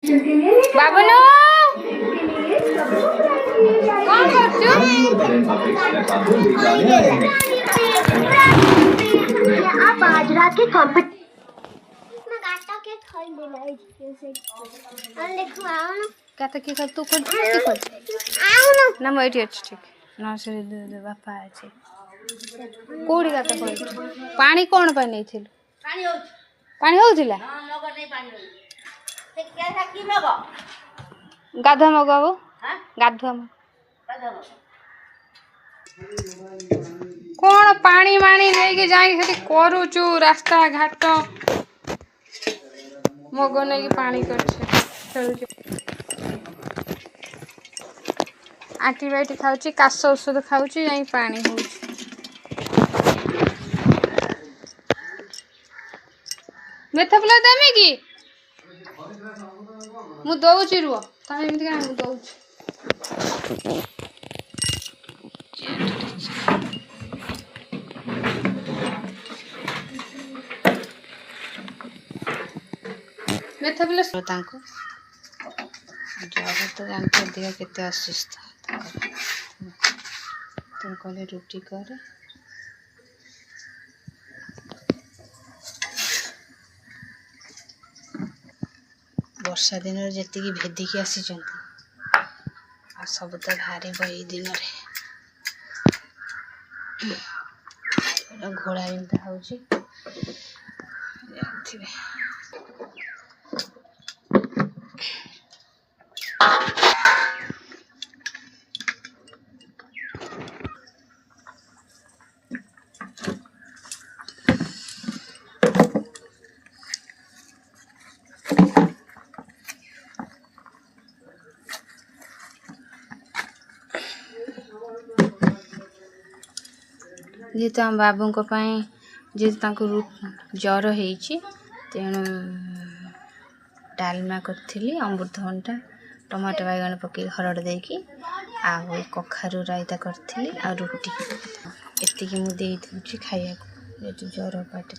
बाबुनु कौन करछु आप आज रात के कंपटीशन गाटा के खोल देना है हम देखो आओ ना गाटा के कर तू कर आओ ना मैं एठी अछि ठीक ना से दे बापा अछि कोडी गाटा खोल पानी कोन पे नै थिल पानी होउथिला हां मगर नै पानी होउ से केसा की मग गाधा मगाबो हां गाधा कौन पानी मानी लेके जाई से करूचु रास्ता घाट मग नहीं पानी कर एंटीबायोटिक खाऊची काश औषध खाऊची जाई पानी हो मेथा फुला देमे की मु दउची रुओ तमे एमति का मु दउची मेथा फुला तांको जब तो जानते दिया केते असुस्थ तुम कहले रुटी करे वर्षा दिन जेति की भेदी की आसी चंती आ सब तो भारी बई दिन रे घोड़ा एंता होची जानथिबे जी तो हम बाबू को जी ज्वर होती तेणु डालमा करी अमृतभंडा टमाटो बैगण पकई हरड़ देकी आउ कखारू रायता करी आ रुटी एति मुझे खाया ज्वर पाटे।